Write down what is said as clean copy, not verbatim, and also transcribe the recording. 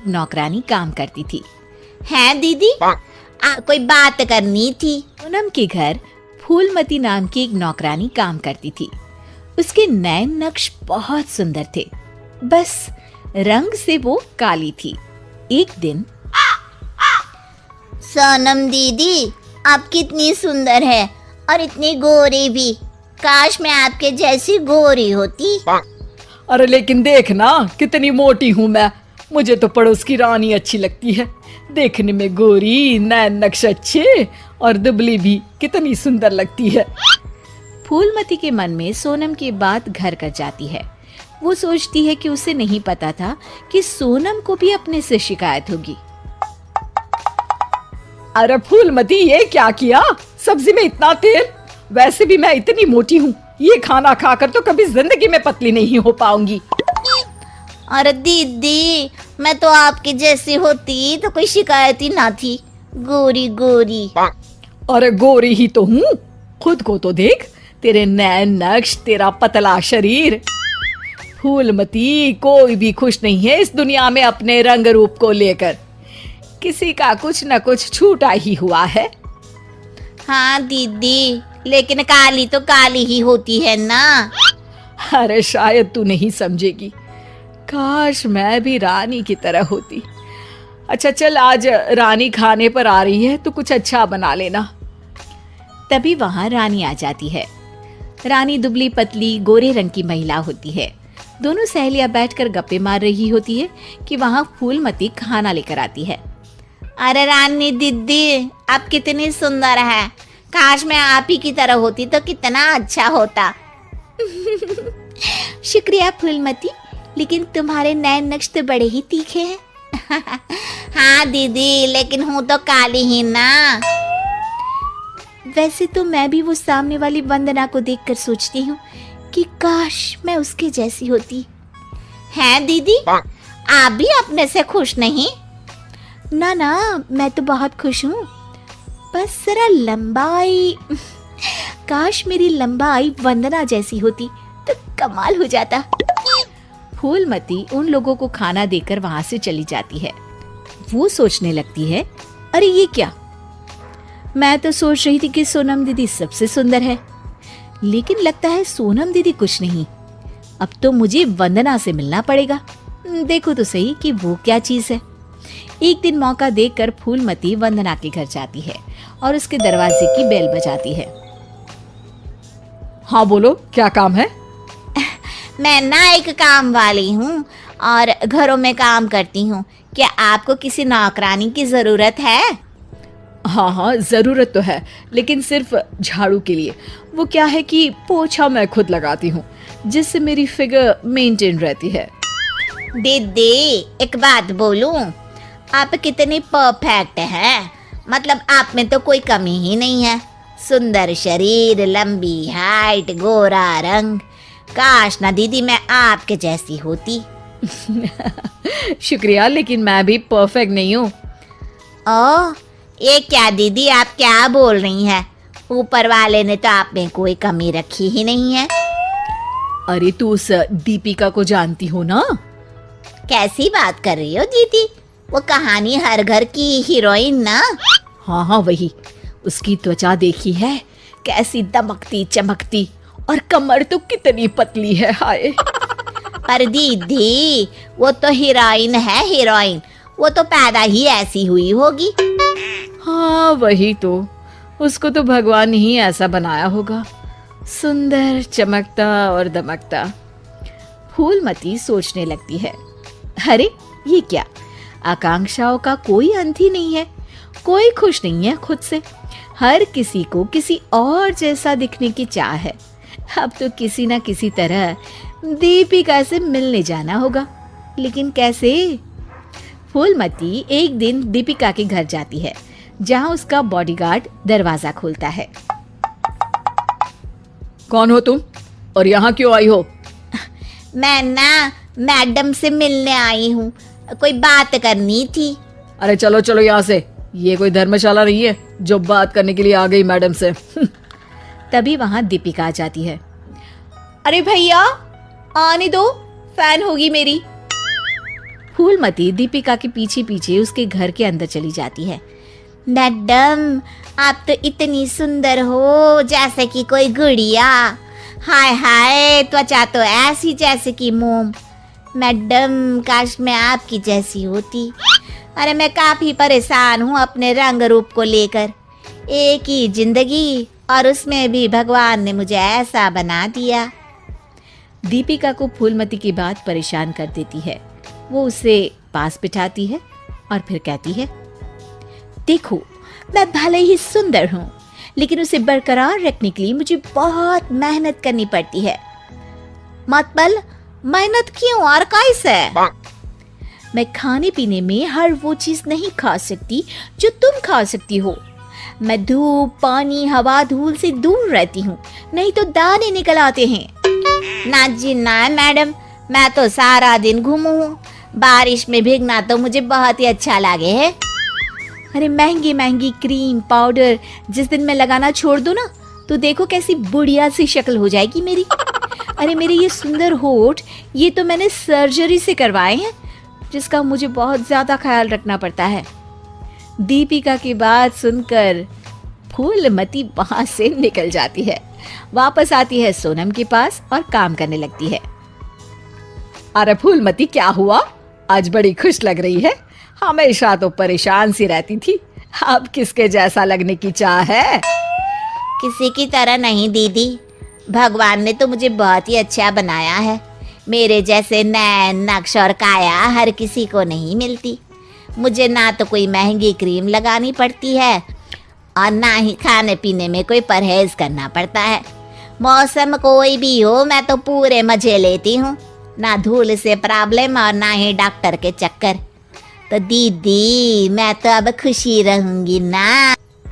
नौकरानी काम करती थी। है दीदी, कोई बात करनी थी। सोनम के घर फूलमती नाम की एक नौकरानी काम करती थी। उसके नैन नक्श बहुत सुंदर थे, बस रंग से वो काली थी। एक दिन, सोनम दीदी, आप कितनी सुंदर है और इतनी गोरी भी। काश मैं आपके जैसी गोरी होती। अरे लेकिन देख ना कितनी मोटी हूँ मैं। मुझे तो पड़ोस की रानी अच्छी लगती है। देखने में गोरी, नैन नक्श अच्छे और दुबली भी कितनी सुंदर लगती है। फूलमती के मन में सोनम की बात घर कर जाती है। वो सोचती है कि उसे नहीं पता था कि सोनम को भी अपने से शिकायत होगी। अरे फूलमती, ये क्या किया? सब्जी में इतना तेल। वैसे भी मैं इतनी मोटी हूँ, ये खाना खाकर तो कभी जिंदगी में पतली नहीं हो पाऊंगी। अरे दीदी, मैं तो आपकी जैसी होती तो कोई शिकायत ही ना थी। गोरी गोरी। अरे गोरी ही तो हूँ, खुद को तो देख। तेरे नैन नक्श, तेरा पतला शरीर। फूलमती, कोई भी खुश नहीं है इस दुनिया में अपने रंग रूप को लेकर। किसी का कुछ न कुछ छूटा ही हुआ है। हाँ दीदी, लेकिन काली तो काली ही होती है ना। अरे शायद तू नहीं समझेगी। काश मैं भी रानी की तरह होती। अच्छा चल, आज रानी खाने पर आ रही है तो कुछ अच्छा बना लेना। तभी वहां रानी आ जाती है। रानी दुबली पतली गोरे रंग की महिला होती है। दोनों सहेलियां बैठकर गप्पे मार रही होती है कि वहां फूलमती खाना लेकर आती है। अरे रानी दीदी, आप कितनी सुंदर है। काश मैं आप ही की तरह होती तो कितना अच्छा होता। शुक्रिया फूलमती, लेकिन तुम्हारे नैन नक्श तो बड़े ही तीखे हैं। हाँ दीदी, लेकिन हूँ तो काली ही ना। वैसे तो मैं भी वो सामने वाली वंदना को देखकर सोचती हूँ कि काश मैं उसके जैसी होती। हैं दीदी, आप भी अपने से खुश नहीं? ना ना, मैं तो बहुत खुश हूँ, बस जरा लंबाई। काश मेरी लंबाई वंदना जैसी होती तो कमाल हो जाता। फूलमती उन लोगों को खाना देकर वहां से चली जाती है। वो सोचने लगती है, अरे ये क्या, मैं तो सोच रही थी कि सोनम दीदी सबसे सुंदर है, लेकिन लगता है सोनम दीदी कुछ नहीं। अब तो मुझे वंदना से मिलना पड़ेगा। देखो तो सही कि वो क्या चीज है। एक दिन मौका देखकर फूलमती वंदना के घर जाती है और उसके दरवाजे की बेल बजाती है। हाँ बोलो, क्या काम है? मैं ना एक काम वाली हूँ और घरों में काम करती हूँ। क्या आपको किसी नौकरानी की जरूरत है? हाँ हाँ, जरूरत तो है, लेकिन सिर्फ झाड़ू के लिए। वो क्या है कि पोछा मैं खुद लगाती हूँ, जिससे मेरी फिगर मेंटेन रहती है। दीदी, एक बात बोलूं, आप कितनी परफेक्ट हैं। मतलब आप में तो कोई कमी ही नहीं है। सुंदर शरीर, लंबी हाइट, गोरा रंग। काश ना दीदी मैं आपके जैसी होती। शुक्रिया, लेकिन मैं भी परफेक्ट नहीं हूँ। ओह, ये क्या दीदी, आप क्या बोल रही हैं? ऊपर वाले ने तो आप में कोई कमी रखी ही नहीं है। अरे तू उस दीपिका को जानती हो ना? कैसी बात कर रही हो दीदी? वो कहानी हर घर की हीरोइन ना? हाँ हाँ वही। उसकी त्वचा देखी है, कैसी दमकती चमकती, और कमर तो कितनी पतली है। हाय। पर दीदी, वो तो हीरोइन है, हीरोइन। वो तो पैदा ही ऐसी हुई होगी। हाँ वही तो, उसको तो भगवान ने ही ऐसा बनाया होगा, सुंदर, चमकता और दमकता। फूलमती सोचने लगती है, अरे ये क्या, आकांक्षाओं का कोई अंत ही नहीं है। कोई खुश नहीं है खुद से। हर किसी को किसी और जैसा दिखने की चाह है। अब तो किसी ना किसी तरह दीपिका से मिलने जाना होगा, लेकिन कैसे? फूलमती एक दिन दीपिका के घर जाती है, जहां उसका बॉडीगार्ड दरवाजा खोलता है। कौन हो तुम और यहाँ क्यों आई हो? मैं ना मैडम से मिलने आई हूँ, कोई बात करनी थी। अरे चलो चलो यहाँ से, ये कोई धर्मशाला नहीं है जो बात करने के लिए आ गई मैडम से। तभी वहां दीपिका आ जाती है। अरे भैया आने दो, फैन होगी मेरी। फूलमती दीपिका के पीछे पीछे उसके घर के अंदर चली जाती है। मैडम, आप तो इतनी सुंदर हो जैसे कि कोई गुड़िया। हाय हाय, त्वचा तो ऐसी जैसे कि मोम। मैडम, काश मैं आपकी जैसी होती। अरे मैं काफी परेशान हूँ अपने रंग रूप को लेकर। एक ही जिंदगी और उसमें भी भगवान ने मुझे ऐसा बना दिया। दीपिका को फूलमती की बात परेशान कर देती है। वो उसे पास बिठाती है और फिर कहती है, देखो, मैं भले ही सुंदर हूँ, लेकिन उसे बरकरार रखने के लिए मुझे बहुत मेहनत करनी पड़ती है। मतलब मेहनत क्यों और कैसे? मैं खाने पीने में हर वो चीज नहीं खा सकती जो तुम खा सकती हो। मैं धूप, पानी, हवा, धूल से दूर रहती हूँ, नहीं तो दाने निकल आते हैं। ना जी ना मैडम, मैं तो सारा दिन घूमू हूँ। बारिश में भीगना तो मुझे बहुत ही अच्छा लगे है। अरे महंगी महंगी क्रीम पाउडर जिस दिन मैं लगाना छोड़ दूँ ना, तो देखो कैसी बुढ़िया सी शक्ल हो जाएगी मेरी। अरे मेरे ये सुंदर होठ, ये तो मैंने सर्जरी से करवाए हैं, जिसका मुझे बहुत ज्यादा ख्याल रखना पड़ता है। दीपिका की बात सुनकर फूलमती वहां से निकल जाती है, वापस आती है सोनम के पास और काम करने लगती है। अरे फूलमती, क्या हुआ? आज बड़ी खुश लग रही है। हमेशा तो परेशान सी रहती थी, अब किसके जैसा लगने की चाह है? किसी की तरह नहीं दीदी, भगवान ने तो मुझे बहुत ही अच्छा बनाया है। मेरे जैसे नैन, नक्श और काया हर किसी को नहीं मिलती। मुझे ना तो कोई महंगी क्रीम लगानी पड़ती है और ना ही खाने पीने में कोई परहेज करना पड़ता है। मौसम कोई भी हो, मैं तो पूरे मजे लेती हूँ। ना धूल से प्रॉब्लम और ना ही डॉक्टर के चक्कर। तो दीदी, मैं तो अब खुशी रहूंगी ना।